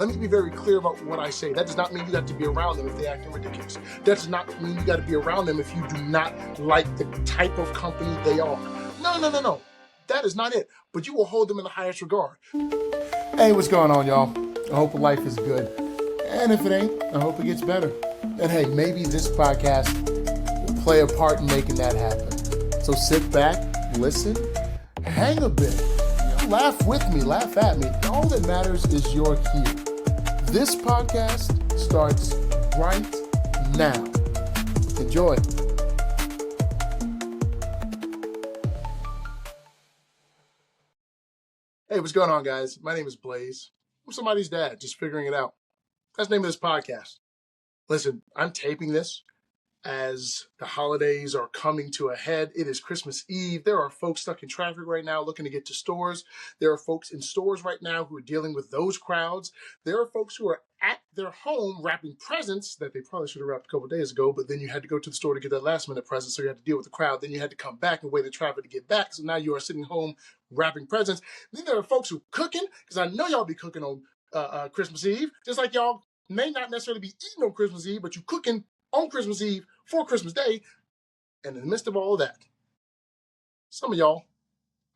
Let me be very clear about what I say. That does not mean you got to be around them if they're acting ridiculous. That does not mean you got to be around them if you do not like the type of company they are. No, no, no, no. That is not it. But you will hold them in the highest regard. Hey, what's going on, y'all? I hope life is good. And if it ain't, I hope it gets better. And hey, maybe this podcast will play a part in making that happen. So sit back, listen, hang a bit, laugh with me, laugh at me. All that matters is you're here. This podcast starts right now. Enjoy. Hey, what's going on, guys? My name is Blaze. I'm somebody's dad, just figuring it out. That's the name of this podcast. Listen, I'm taping this as the holidays are coming to a head. It is Christmas Eve. There are folks stuck in traffic right now looking to get to stores. There are folks in stores right now who are dealing with those crowds. There are folks who are at their home wrapping presents that they probably should have wrapped a couple of days ago, but then you had to go to the store to get that last minute present, so you had to deal with the crowd. Then you had to come back and wait in traffic to get back, so now you are sitting home wrapping presents. Then there are folks who are cooking, because I know y'all be cooking on Christmas Eve, just like y'all may not necessarily be eating on Christmas Eve, but you cooking on Christmas Eve for Christmas Day. And in the midst of all of that, some of y'all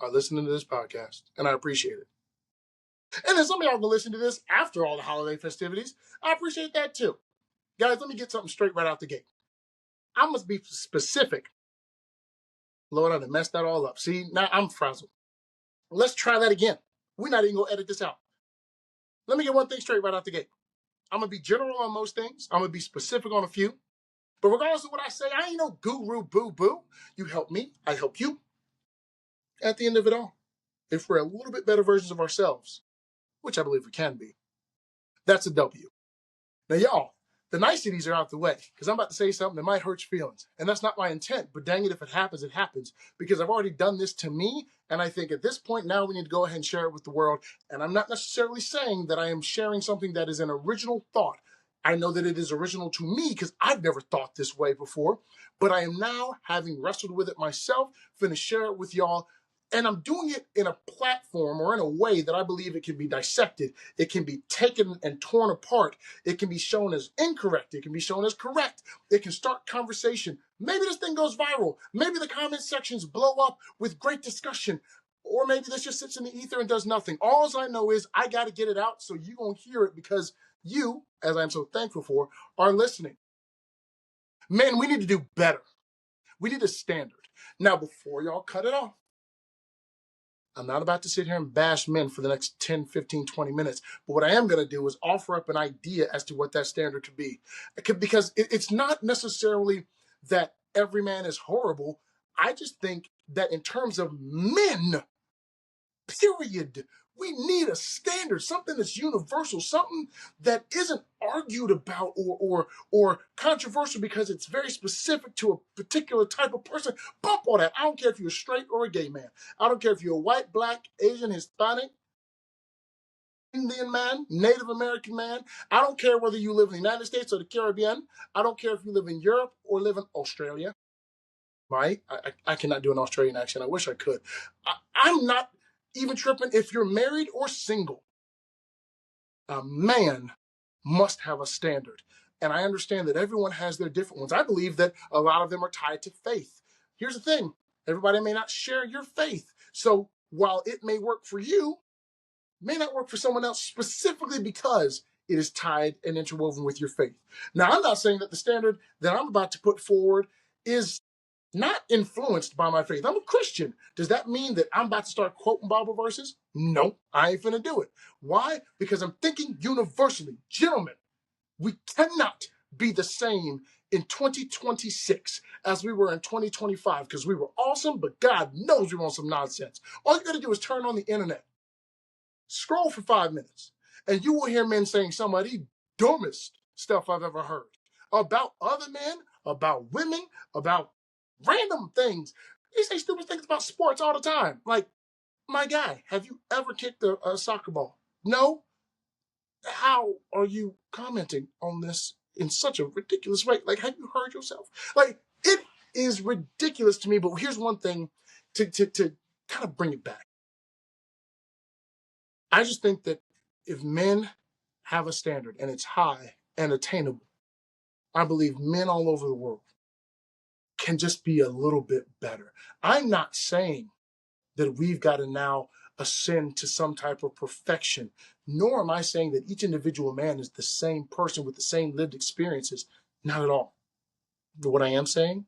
are listening to this podcast, and I appreciate it. And then some of y'all will listen to this after all the holiday festivities. I appreciate that too. Guys, let me get something straight right out the gate. I must be specific. Lord, I done messed that all up. See, now I'm frazzled. Let's try that again. We're not even going to edit this out. Let me get one thing straight right out the gate. I'm going to be general on most things. I'm going to be specific on a few. But regardless of what I say, I ain't no guru boo-boo. You help me, I help you. At the end of it all, if we're a little bit better versions of ourselves, which I believe we can be, that's a W. Now, y'all, the niceties are out the way, because I'm about to say something that might hurt your feelings. And that's not my intent, but dang it, if it happens, it happens. Because I've already done this to me, and I think at this point now we need to go ahead and share it with the world. And I'm not necessarily saying that I am sharing something that is an original thought. I know that it is original to me because I've never thought this way before, but I am now, having wrestled with it myself, finna share it with y'all. And I'm doing it in a platform or in a way that I believe it can be dissected. It can be taken and torn apart. It can be shown as incorrect. It can be shown as correct. It can start conversation. Maybe this thing goes viral. Maybe the comment sections blow up with great discussion. Or maybe this just sits in the ether and does nothing. All I know is I got to get it out so you're going to hear it because you, as I'm so thankful for, are listening. Men, we need to do better. We need a standard. Now, before y'all cut it off, I'm not about to sit here and bash men for the next 10, 15, 20 minutes. But what I am going to do is offer up an idea as to what that standard could be. Because it's not necessarily that every man is horrible. I just think that in terms of men, period, we need a standard, something that's universal, something that isn't argued about or controversial because it's very specific to a particular type of person. Bump all that. I don't care if you're straight or a gay man. I don't care if you're a white, black, Asian, Hispanic, Indian man, Native American man. I don't care whether you live in the United States or the Caribbean. I don't care if you live in Europe or live in Australia. Right? I cannot do an Australian accent. I wish I could. I'm not even tripping if you're married or single. A man must have a standard. And I understand that everyone has their different ones. I believe that a lot of them are tied to faith. Here's the thing. Everybody may not share your faith. So while it may work for you, it may not work for someone else specifically because it is tied and interwoven with your faith. Now, I'm not saying that the standard that I'm about to put forward is not influenced by my faith. I'm a Christian. Does that mean that I'm about to start quoting Bible verses? No, I ain't finna do it. Why? Because I'm thinking universally. Gentlemen, we cannot be the same in 2026 as we were in 2025 because we were awesome, but God knows we want some nonsense. All you gotta do is turn on the internet, scroll for 5 minutes, and you will hear men saying some of the dumbest stuff I've ever heard about other men, about women, about random things. They say stupid things about sports all the time. Like, my guy, have you ever kicked a soccer ball? No? How are you commenting on this in such a ridiculous way? Like, have you heard yourself? Like, it is ridiculous to me, but here's one thing to kind of bring it back. I just think that if men have a standard and it's high and attainable, I believe men all over the world can just be a little bit better. I'm not saying that we've got to now ascend to some type of perfection, nor am I saying that each individual man is the same person with the same lived experiences. Not at all. But what I am saying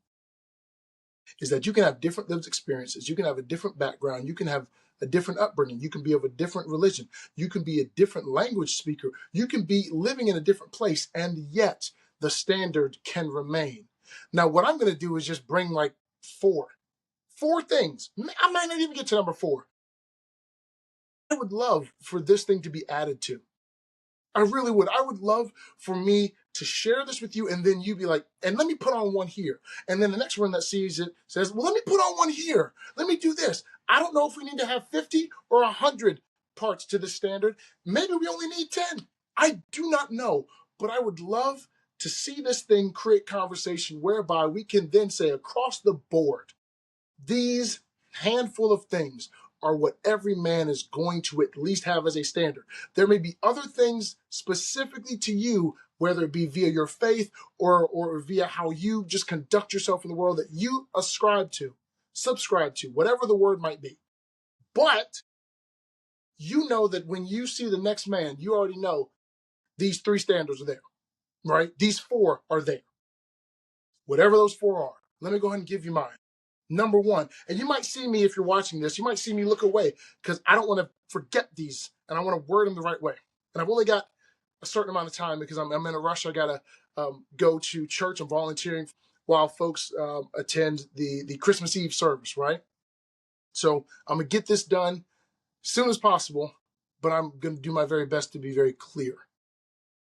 is that you can have different lived experiences. You can have a different background. You can have a different upbringing. You can be of a different religion. You can be a different language speaker. You can be living in a different place, and yet the standard can remain. Now, what I'm going to do is just bring like four things. I might not even get to number four. I would love for this thing to be added to. I really would. I would love for me to share this with you, and then you be like, and let me put on one here. And then the next one that sees it says, well, let me put on one here. Let me do this. I don't know if we need to have 50 or 100 parts to the standard. Maybe we only need 10. I do not know, but I would love to see this thing create conversation whereby we can then say across the board, these handful of things are what every man is going to at least have as a standard. There may be other things specifically to you, whether it be via your faith or via how you just conduct yourself in the world that you ascribe to, subscribe to, whatever the word might be. But you know that when you see the next man, you already know these three standards are there, right? These four are there. Whatever those four are. Let me go ahead and give you mine. Number one, and you might see me if you're watching this, you might see me look away because I don't want to forget these and I want to word them the right way. And I've only got a certain amount of time because I'm in a rush. I got to go to church. I'm volunteering while folks attend the Christmas Eve service, right? So I'm going to get this done as soon as possible, but I'm going to do my very best to be very clear.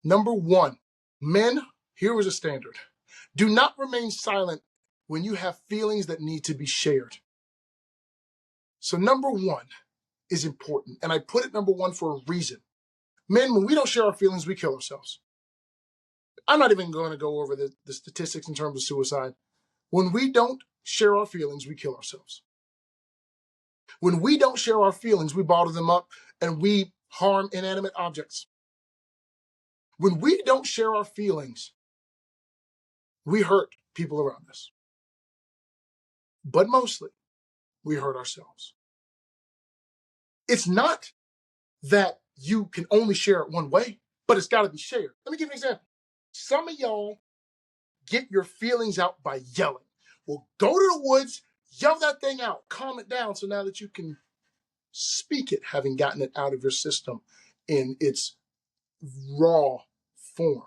Number one, men, here is a standard. Do not remain silent when you have feelings that need to be shared. So number one is important. And I put it number one for a reason. Men, when we don't share our feelings, we kill ourselves. I'm not even going to go over the statistics in terms of suicide. When we don't share our feelings, we kill ourselves. When we don't share our feelings, we bottle them up and we harm inanimate objects. When we don't share our feelings, we hurt people around us. But mostly, we hurt ourselves. It's not that you can only share it one way, but it's got to be shared. Let me give you an example. Some of y'all get your feelings out by yelling. Well, go to the woods, yell that thing out, calm it down so now that you can speak it, having gotten it out of your system in its raw form.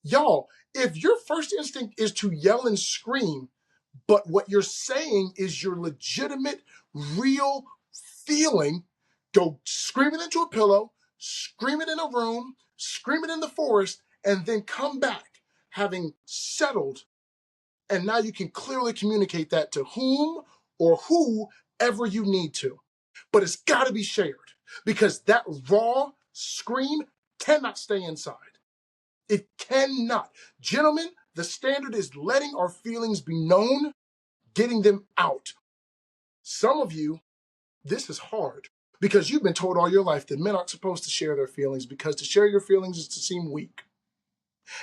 Y'all, if your first instinct is to yell and scream, but what you're saying is your legitimate, real feeling, go scream it into a pillow, scream it in a room, scream it in the forest, and then come back having settled. And now you can clearly communicate that to whom or whoever you need to. But it's got to be shared because that raw scream cannot stay inside. It cannot. Gentlemen, the standard is letting our feelings be known, getting them out. Some of you, this is hard because you've been told all your life that men aren't supposed to share their feelings because to share your feelings is to seem weak.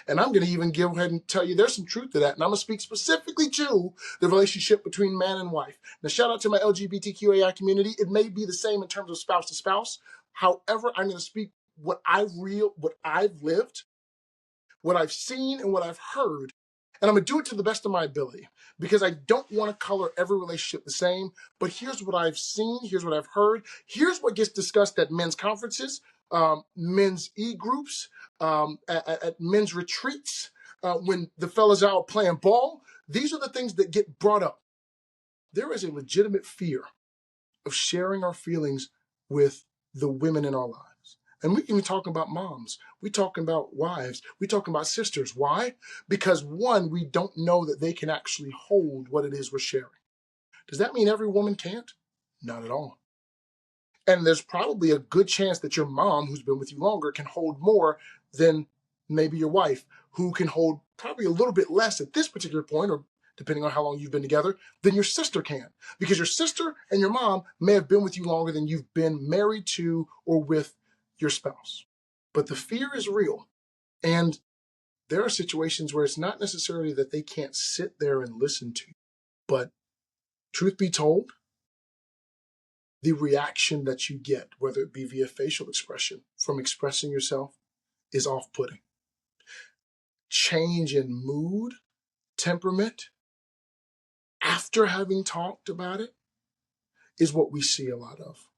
And I'm going to even go ahead and tell you there's some truth to that. And I'm going to speak specifically to the relationship between man and wife. Now, shout out to my LGBTQAI community. It may be the same in terms of spouse to spouse. However, I'm going to speak what I've lived, what I've seen, and what I've heard. And I'm going to do it to the best of my ability because I don't want to color every relationship the same. But here's what I've seen. Here's what I've heard. Here's what gets discussed at men's conferences, men's e-groups, at men's retreats, when the fellas are out playing ball. These are the things that get brought up. There is a legitimate fear of sharing our feelings with the women in our lives. And we can be talking about moms. We talking about wives. We talking about sisters. Why? Because one, we don't know that they can actually hold what it is we're sharing. Does that mean every woman can't? Not at all. And there's probably a good chance that your mom, who's been with you longer, can hold more than maybe your wife, who can hold probably a little bit less at this particular point, or depending on how long you've been together, than your sister can. Because your sister and your mom may have been with you longer than you've been married to or with your spouse. But the fear is real. And there are situations where it's not necessarily that they can't sit there and listen to you. But truth be told, the reaction that you get, whether it be via facial expression from expressing yourself, is off putting. Change in mood, temperament, after having talked about it, is what we see a lot of.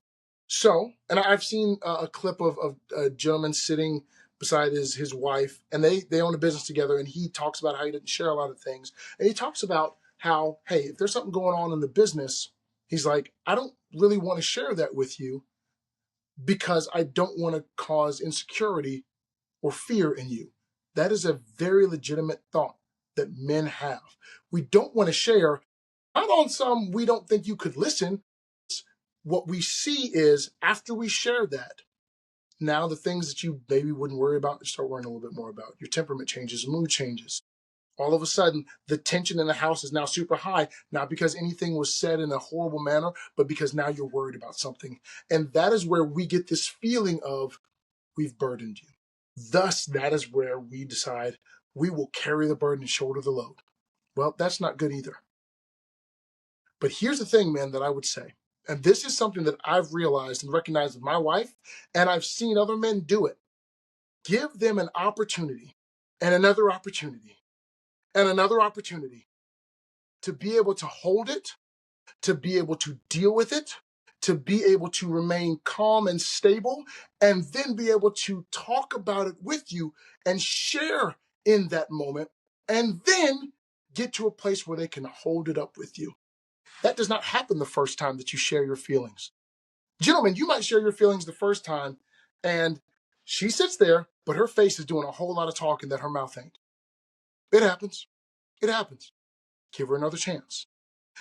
So, and I've seen a clip of a gentleman sitting beside his wife, and they own a business together, and he talks about how he didn't share a lot of things. And he talks about how, hey, if there's something going on in the business, he's like, I don't really want to share that with you because I don't want to cause insecurity or fear in you. That is a very legitimate thought that men have. We don't want to share, not on some we don't think you could listen. What we see is after we share that, now the things that you maybe wouldn't worry about, you start worrying a little bit more about. Your temperament changes, mood changes. All of a sudden, the tension in the house is now super high, not because anything was said in a horrible manner, but because now you're worried about something. And that is where we get this feeling of we've burdened you. Thus, that is where we decide we will carry the burden and shoulder the load. Well, that's not good either. But here's the thing, man, that I would say. And this is something that I've realized and recognized with my wife, and I've seen other men do it. Give them an opportunity and another opportunity and another opportunity to be able to hold it, to be able to deal with it, to be able to remain calm and stable, and then be able to talk about it with you and share in that moment, and then get to a place where they can hold it up with you. That does not happen the first time that you share your feelings. Gentlemen, you might share your feelings the first time, and she sits there, but her face is doing a whole lot of talking that her mouth ain't. It happens. It happens. Give her another chance.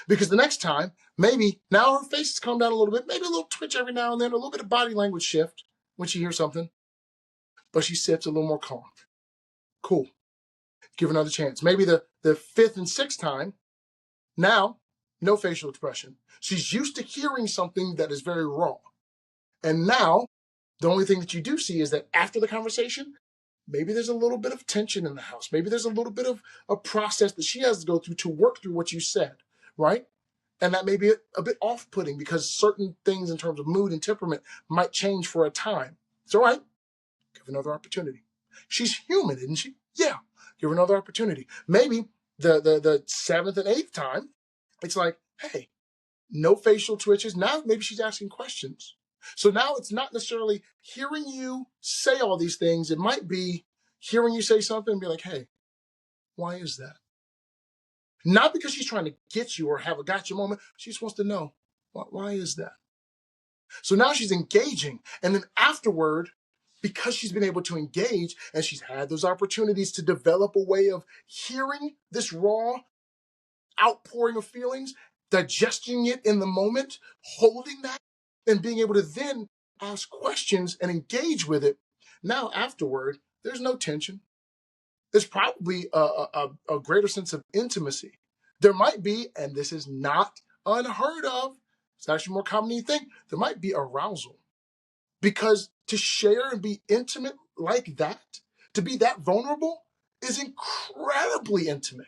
Because the next time, maybe now her face has calmed down a little bit, maybe a little twitch every now and then, a little bit of body language shift when she hears something, but she sits a little more calm. Cool. Give her another chance. Maybe the fifth and sixth time, now, no facial expression. She's used to hearing something that is very raw. And now, the only thing that you do see is that after the conversation, maybe there's a little bit of tension in the house. Maybe there's a little bit of a process that she has to go through to work through what you said, right? And that may be a bit off-putting because certain things in terms of mood and temperament might change for a time. It's all right. Give her another opportunity. She's human, isn't she? Yeah. Give her another opportunity. Maybe the seventh and eighth time, it's like, hey, no facial twitches. Now maybe she's asking questions. So now it's not necessarily hearing you say all these things. It might be hearing you say something and be like, hey, why is that? Not because she's trying to get you or have a gotcha moment. She just wants to know, why is that? So now she's engaging. And then afterward, because she's been able to engage and she's had those opportunities to develop a way of hearing this raw outpouring of feelings, digesting it in the moment, holding that, and being able to then ask questions and engage with it. Now, afterward, there's no tension. There's probably a greater sense of intimacy. There might be, and this is not unheard of, it's actually more common than you think, there might be arousal. Because to share and be intimate like that, to be that vulnerable, is incredibly intimate.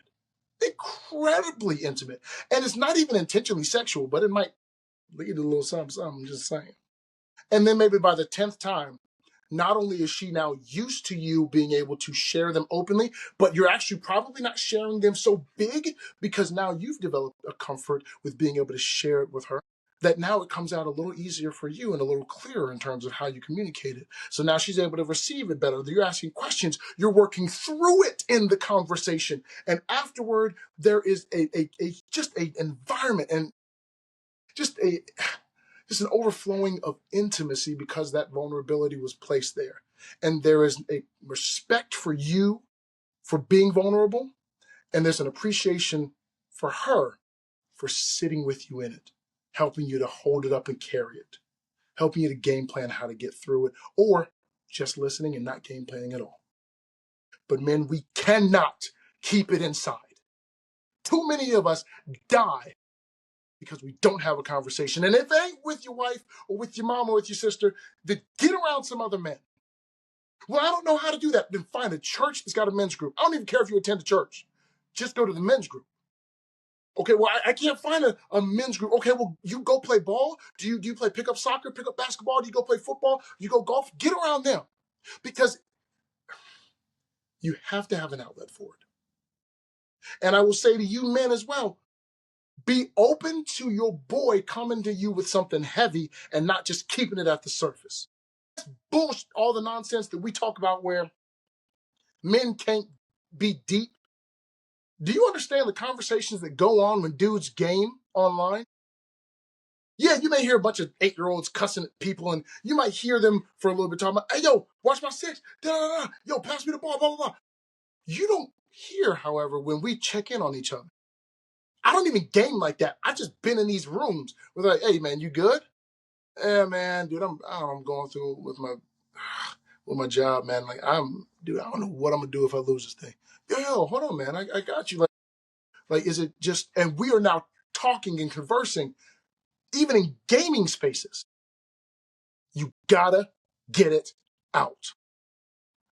Incredibly intimate. And it's not even intentionally sexual, but it might lead to a little something, I'm just saying. And then maybe by the 10th time, not only is she now used to you being able to share them openly, but you're actually probably not sharing them so big because now you've developed a comfort with being able to share it with her. That now it comes out a little easier for you and a little clearer in terms of how you communicate it. So now she's able to receive it better. You're asking questions. You're working through it in the conversation. And afterward, there is just an environment and just an overflowing of intimacy because that vulnerability was placed there. And there is a respect for you for being vulnerable. And there's an appreciation for her for sitting with you in it, helping you to hold it up and carry it, helping you to game plan how to get through it, or just listening and not game planning at all. But men, we cannot keep it inside. Too many of us die because we don't have a conversation. And if it ain't with your wife or with your mom or with your sister, then get around some other men. Well, I don't know how to do that. Then find a church that's got a men's group. I don't even care if you attend a church. Just go to the men's group. Okay, well, I can't find a men's group. Okay, well, you go play ball. Do you play pickup soccer, pickup basketball? Do you go play football? Do you go golf? Get around them because you have to have an outlet for it. And I will say to you men as well, be open to your boy coming to you with something heavy and not just keeping it at the surface. Bullshit, all the nonsense that we talk about where men can't be deep. Do you understand the conversations that go on when dudes game online? Yeah, you may hear a bunch of 8-year-olds cussing at people, and you might hear them for a little bit talking about, hey, yo, watch my six, da da da, yo, pass me the ball, blah, blah, blah. You don't hear, however, when we check in on each other. I don't even game like that. I just been in these rooms where they're like, hey, man, you good? Yeah, man, dude, I'm going through it with my job, man. Like, dude, I don't know what I'm gonna do if I lose this thing. Yo, hold on, man, I got you. Like, is it just? And we are now talking and conversing, even in gaming spaces. You gotta get it out.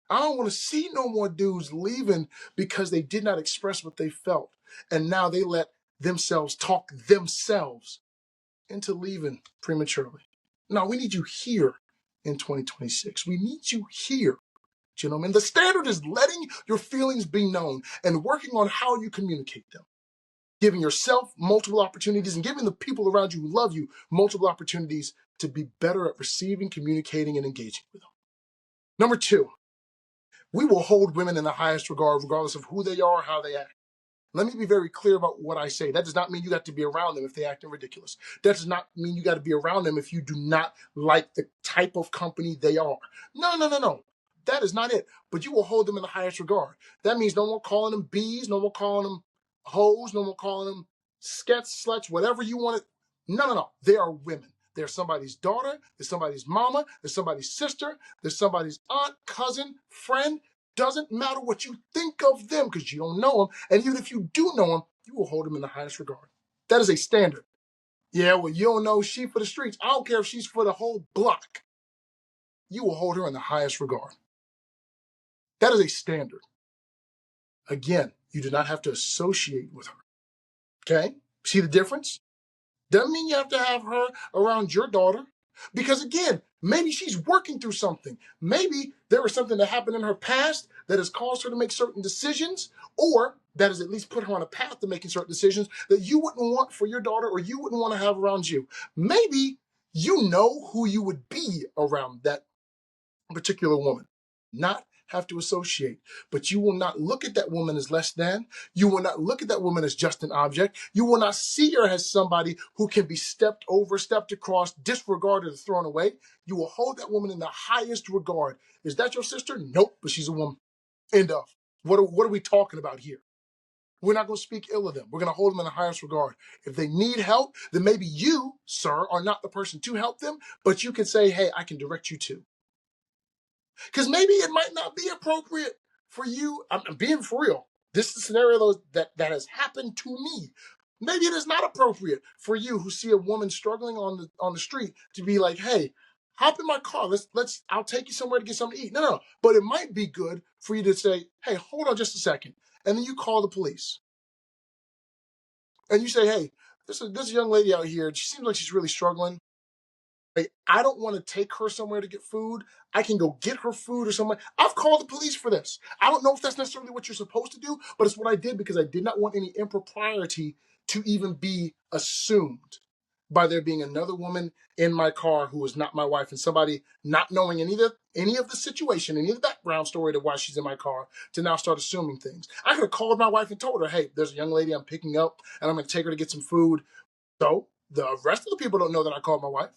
I don't want to see no more dudes leaving because they did not express what they felt. And now they let themselves talk themselves into leaving prematurely. No, we need you here in 2026. We need you here, gentlemen. The standard is letting your feelings be known and working on how you communicate them, giving yourself multiple opportunities and giving the people around you who love you multiple opportunities to be better at receiving, communicating, and engaging with them. Number two, we will hold women in the highest regard, regardless of who they are, how they act. Let me be very clear about what I say. That does not mean you got to be around them if they acting ridiculous. That does not mean you got to be around them if you do not like the type of company they are. No, no, no, no. That is not it. But you will hold them in the highest regard. That means no more calling them bees, no more calling them hoes, no more calling them skets, sluts, whatever you want it. No, no, no. They are women. They're somebody's daughter, they're somebody's mama, they're somebody's sister, they're somebody's aunt, cousin, friend. Doesn't matter what you think of them because you don't know them. And even if you do know them, you will hold them in the highest regard. That is a standard. Yeah, well, you don't know she for the streets. I don't care if she's for the whole block. You will hold her in the highest regard. That is a standard. Again, you do not have to associate with her. Okay? See the difference? Doesn't mean you have to have her around your daughter. Because again, maybe she's working through something. Maybe there was something that happened in her past that has caused her to make certain decisions, or that has at least put her on a path to making certain decisions that you wouldn't want for your daughter or you wouldn't want to have around you. Maybe you know who you would be around that particular woman, not have to associate. But you will not look at that woman as less than. You will not look at that woman as just an object. You will not see her as somebody who can be stepped over, stepped across, disregarded, or thrown away. You will hold that woman in the highest regard. Is that your sister? Nope, but she's a woman. End of. What are we talking about here? We're not going to speak ill of them. We're going to hold them in the highest regard. If they need help, then maybe you, sir, are not the person to help them, but you can say, hey, I can direct you to. Because maybe it might not be appropriate for you. I'm being for real. This is a scenario that has happened to me. Maybe it is not appropriate for you who see a woman struggling on the street to be like, hey, hop in my car. I'll take you somewhere to get something to eat. No, no, no. But it might be good for you to say, hey, hold on just a second. And then you call the police. And you say, hey, this young lady out here, she seems like she's really struggling. Like, I don't want to take her somewhere to get food. I can go get her food or somewhere. I've called the police for this. I don't know if that's necessarily what you're supposed to do, but it's what I did because I did not want any impropriety to even be assumed by there being another woman in my car who is not my wife and somebody not knowing any of the situation, any of the background story to why she's in my car to now start assuming things. I could have called my wife and told her, hey, there's a young lady I'm picking up and I'm going to take her to get some food. So the rest of the people don't know that I called my wife.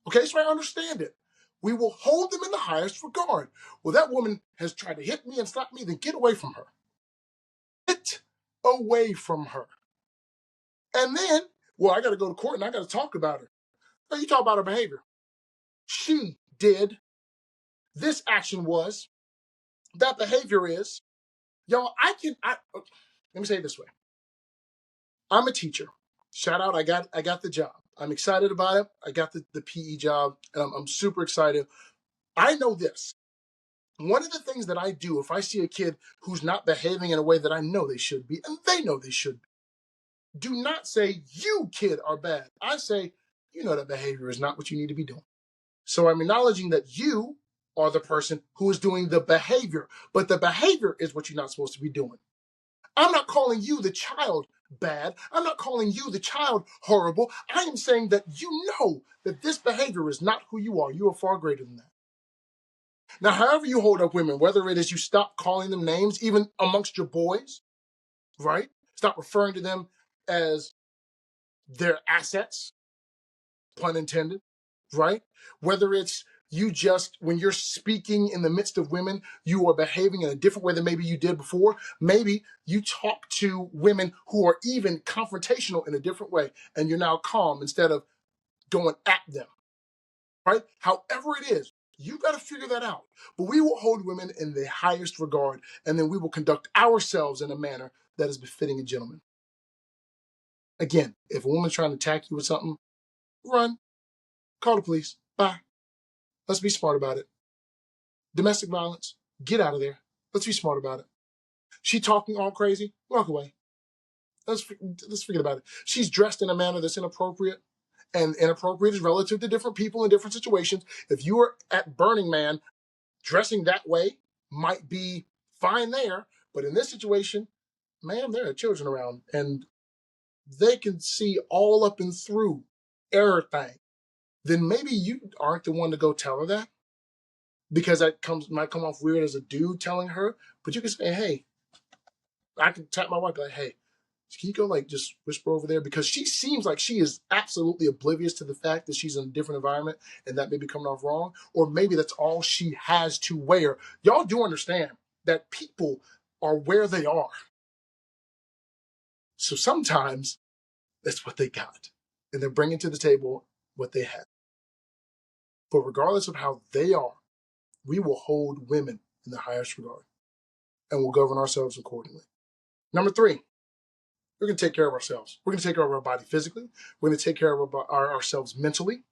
Okay, so I understand it. We will hold them in the highest regard. Well, that woman has tried to hit me and slap me, then get away from her. Get away from her. And then, well, I got to go to court and I got to talk about her. No, you talk about her behavior. She did. This action was. That behavior is. Y'all, let me say it this way. I'm a teacher. Shout out, I got the job. I'm excited about it. I got the PE job, and I'm super excited. I know this. One of the things that I do if I see a kid who's not behaving in a way that I know they should be, and they know they should be, do not say, you kid are bad. I say, you know that behavior is not what you need to be doing. So I'm acknowledging that you are the person who is doing the behavior, but the behavior is what you're not supposed to be doing. I'm not calling you, the child, bad. I'm not calling you, the child, horrible. I am saying that you know that this behavior is not who you are. You are far greater than that. Now, however you hold up women, whether it is you stop calling them names, even amongst your boys, right? Stop referring to them as their assets, pun intended, right? Whether it's you just, when you're speaking in the midst of women, you are behaving in a different way than maybe you did before. Maybe you talk to women who are even confrontational in a different way, and you're now calm instead of going at them, right? However it is, you got to figure that out. But we will hold women in the highest regard, and then we will conduct ourselves in a manner that is befitting a gentleman. Again, if a woman's trying to attack you with something, run, call the police, bye. Let's be smart about it. Domestic violence, get out of there. Let's be smart about it. She talking all crazy, walk away. Let's forget about it. She's dressed in a manner that's inappropriate, and inappropriate is relative to different people in different situations. If you are at Burning Man, dressing that way might be fine there, but in this situation, ma'am, there are children around, and they can see all up and through everything. Then maybe you aren't the one to go tell her that, because that might come off weird as a dude telling her. But you can say, hey, I can tap my wife like, hey, can you go like just whisper over there? Because she seems like she is absolutely oblivious to the fact that she's in a different environment and that may be coming off wrong. Or maybe that's all she has to wear. Y'all do understand that people are where they are. So sometimes that's what they got. And they're bringing to the table what they have. But regardless of how they are, we will hold women in the highest regard and we'll govern ourselves accordingly. Number 3, we're going to take care of ourselves. We're going to take care of our body physically. We're going to take care of ourselves mentally.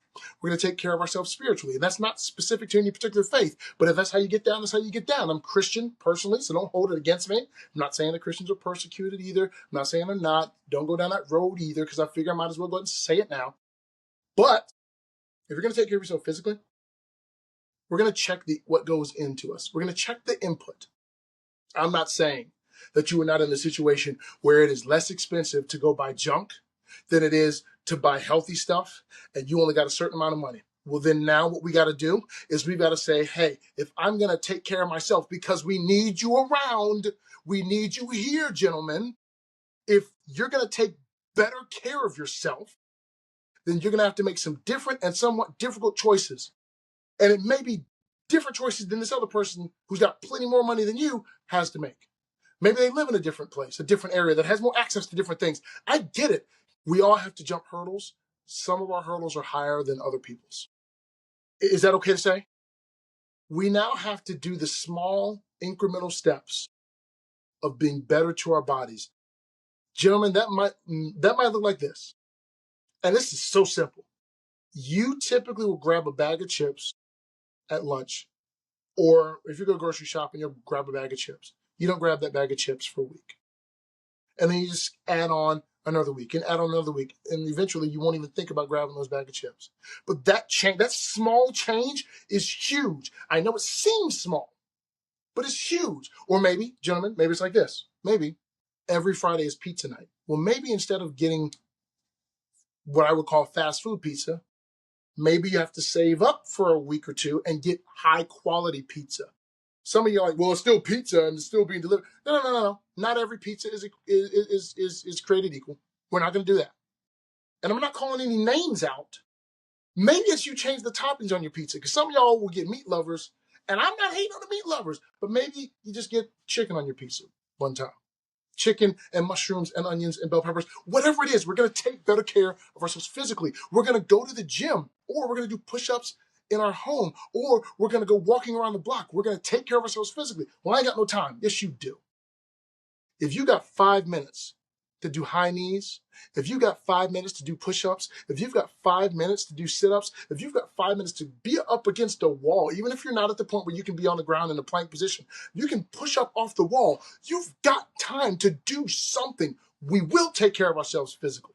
We're going to take care of ourselves spiritually. And that's not specific to any particular faith. But if that's how you get down, that's how you get down. I'm Christian personally, so don't hold it against me. I'm not saying that Christians are persecuted either. I'm not saying they're not. Don't go down that road either, because I figure I might as well go ahead and say it now. But if you're going to take care of yourself physically, we're going to check what goes into us. We're going to check the input. I'm not saying that you are not in a situation where it is less expensive to go buy junk than it is to buy healthy stuff, and you only got a certain amount of money. Well, then now what we got to do is we got to say, hey, if I'm going to take care of myself, because we need you around, we need you here, gentlemen. If you're going to take better care of yourself, then you're going to have to make some different and somewhat difficult choices. And it may be different choices than this other person who's got plenty more money than you has to make. Maybe they live in a different place, a different area that has more access to different things. I get it. We all have to jump hurdles. Some of our hurdles are higher than other people's. Is that okay to say? We now have to do the small incremental steps of being better to our bodies. Gentlemen, that might look like this. And this is so simple. You typically will grab a bag of chips at lunch, or if you go grocery shopping, you'll grab a bag of chips. You don't grab that bag of chips for a week. And then you just add on another week and add on another week. And eventually you won't even think about grabbing those bag of chips. But that small change is huge. I know it seems small, but it's huge. Or maybe, gentlemen, maybe it's like this. Maybe every Friday is pizza night. Well, maybe instead of getting what I would call fast food pizza, maybe you have to save up for a week or two and get high quality pizza. Some of you are like, well, it's still pizza and it's still being delivered. No. Not every pizza is created equal. We're not going to do that. And I'm not calling any names out. Maybe it's you change the toppings on your pizza, because some of y'all will get meat lovers, and I'm not hating on the meat lovers, but maybe you just get chicken on your pizza one time. Chicken and mushrooms and onions and bell peppers, whatever it is, we're going to take better care of ourselves physically. We're going to go to the gym, or we're going to do push-ups in our home, or we're going to go walking around the block. We're going to take care of ourselves physically. Well, I ain't got no time. Yes, you do. If you got 5 minutes to do high knees, if you've got 5 minutes to do push-ups, if you've got 5 minutes to do sit-ups, if you've got 5 minutes to be up against a wall, even if you're not at the point where you can be on the ground in a plank position, you can push up off the wall. You've got time to do something. We will take care of ourselves physically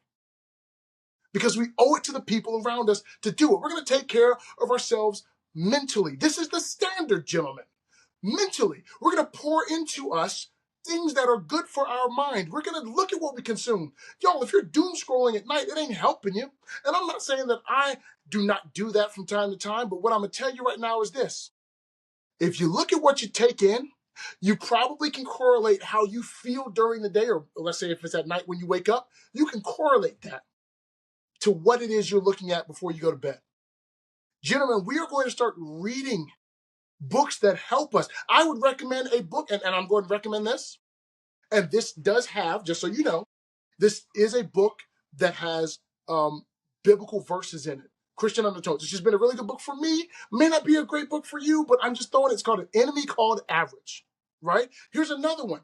because we owe it to the people around us to do it. We're going to take care of ourselves mentally. This is the standard, gentlemen. Mentally, we're going to pour into us things that are good for our mind. We're going to look at what we consume. Y'all, if you're doom scrolling at night, it ain't helping you. And I'm not saying that I do not do that from time to time, but what I'm going to tell you right now is this. If you look at what you take in, you probably can correlate how you feel during the day, or let's say if it's at night when you wake up, you can correlate that to what it is you're looking at before you go to bed. Gentlemen, we are going to start reading books that help us. I would recommend a book, and I'm going to recommend this. And this does have, just so you know, this is a book that has biblical verses in it, Christian undertones. It's just been a really good book for me. May not be a great book for you, but I'm just throwing it. It's called An Enemy Called Average, right? Here's another one.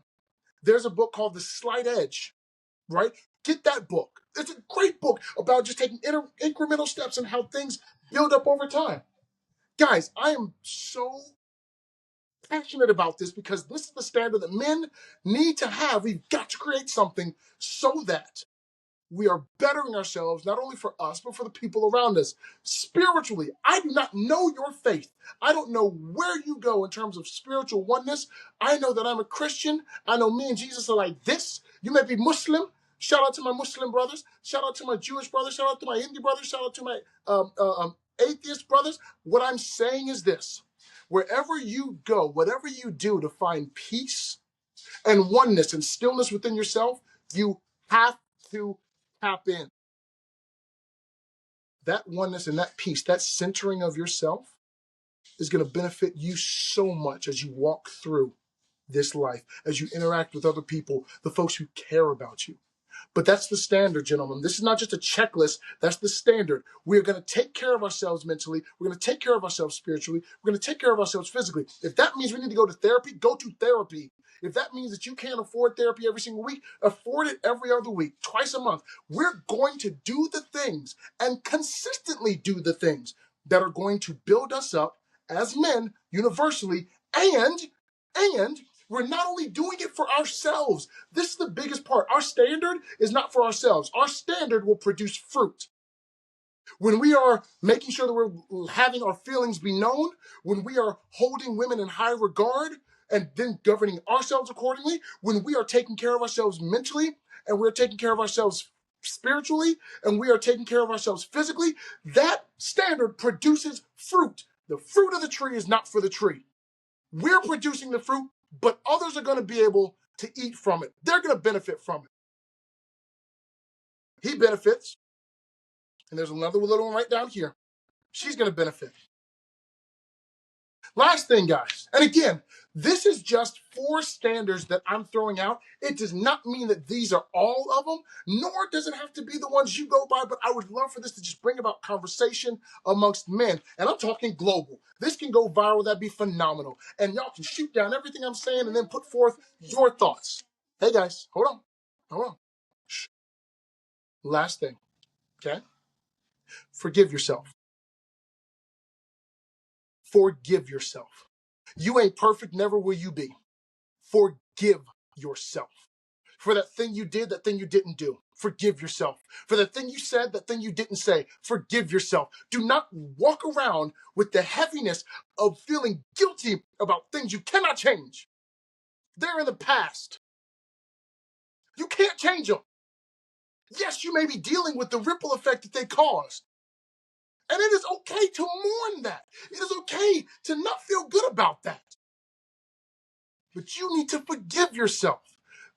There's a book called The Slight Edge, right? Get that book. It's a great book about just taking incremental steps and how things build up over time. Guys, I am so passionate about this because this is the standard that men need to have. We've got to create something so that we are bettering ourselves, not only for us, but for the people around us. Spiritually, I do not know your faith. I don't know where you go in terms of spiritual oneness. I know that I'm a Christian. I know me and Jesus are like this. You may be Muslim. Shout out to my Muslim brothers. Shout out to my Jewish brothers. Shout out to my Hindu brothers. Shout out to my atheist brothers. What I'm saying is this. Wherever you go, whatever you do to find peace and oneness and stillness within yourself, you have to tap in. That oneness and that peace, that centering of yourself is going to benefit you so much as you walk through this life, as you interact with other people, the folks who care about you. But that's the standard, gentlemen. This is not just a checklist. That's the standard. We're going to take care of ourselves mentally. We're going to take care of ourselves spiritually. We're going to take care of ourselves physically. If that means we need to go to therapy, go to therapy. If that means that you can't afford therapy every single week, afford it every other week, twice a month. We're going to do the things and consistently do the things that are going to build us up as men universally, and we're not only doing it for ourselves. This is the biggest part. Our standard is not for ourselves. Our standard will produce fruit. When we are making sure that we're having our feelings be known, when we are holding women in high regard and then governing ourselves accordingly, when we are taking care of ourselves mentally and we're taking care of ourselves spiritually and we are taking care of ourselves physically, that standard produces fruit. The fruit of the tree is not for the tree. We're producing the fruit, but others are going to be able to eat from it. They're going to benefit from it. He benefits. And there's another little one right down here. She's going to benefit. Last thing, guys. And again, this is just 4 standards that I'm throwing out. It does not mean that these are all of them, nor does it have to be the ones you go by, but I would love for this to just bring about conversation amongst men. And I'm talking global. This can go viral. That'd be phenomenal. And y'all can shoot down everything I'm saying and then put forth your thoughts. Hey, guys, hold on. Hold on. Shh. Last thing, okay? Forgive yourself. Forgive yourself. You ain't perfect, never will you be. Forgive yourself. For that thing you did, that thing you didn't do. Forgive yourself. For that thing you said, that thing you didn't say. Forgive yourself. Do not walk around with the heaviness of feeling guilty about things you cannot change. They're in the past. You can't change them. Yes, you may be dealing with the ripple effect that they caused. And it is okay to mourn that. It is okay to not feel good about that. But you need to forgive yourself.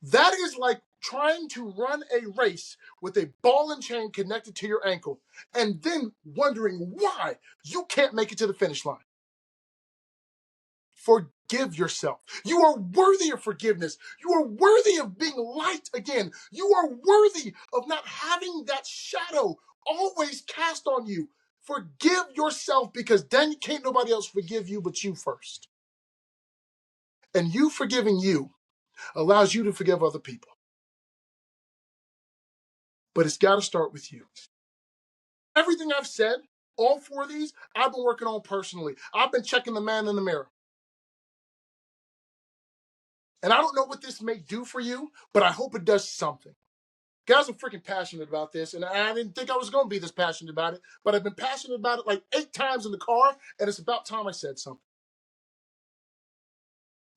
That is like trying to run a race with a ball and chain connected to your ankle and then wondering why you can't make it to the finish line. Forgive yourself. You are worthy of forgiveness. You are worthy of being light again. You are worthy of not having that shadow always cast on you. Forgive yourself because then can't nobody else forgive you but you first. And you forgiving you allows you to forgive other people. But it's got to start with you. Everything I've said, all 4 of these, I've been working on personally. I've been checking the man in the mirror. And I don't know what this may do for you, but I hope it does something. Guys, I'm freaking passionate about this, and I didn't think I was going to be this passionate about it, but I've been passionate about it like 8 times in the car, and it's about time I said something.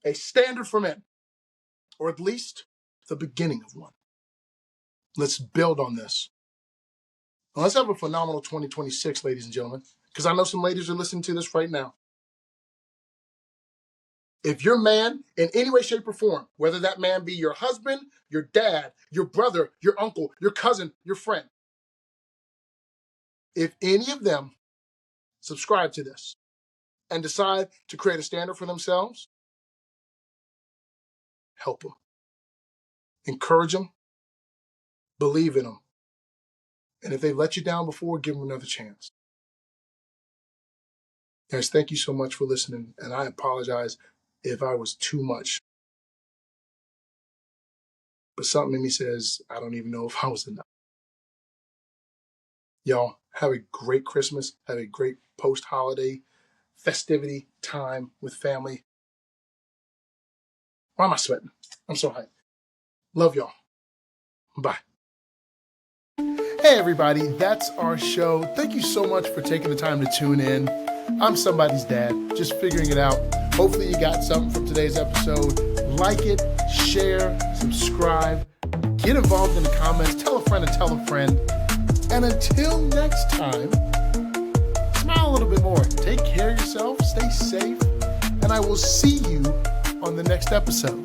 A standard for men, or at least the beginning of one. Let's build on this. Now, let's have a phenomenal 2026, ladies and gentlemen, because I know some ladies are listening to this right now. If your man, in any way, shape, or form, whether that man be your husband, your dad, your brother, your uncle, your cousin, your friend, if any of them subscribe to this and decide to create a standard for themselves, help them. Encourage them. Believe in them. And if they let you down before, give them another chance. Guys, thank you so much for listening, and I apologize if I was too much. But something in me says I don't even know if I was enough. Y'all, have a great Christmas. Have a great post-holiday festivity time with family. Why am I sweating? I'm so hyped. Love y'all. Bye. Hey everybody, that's our show. Thank you so much for taking the time to tune in. I'm somebody's dad, just figuring it out. Hopefully you got something from today's episode. Like it, share, subscribe, get involved in the comments, tell a friend to tell a friend. And until next time, smile a little bit more. Take care of yourself, stay safe, and I will see you on the next episode.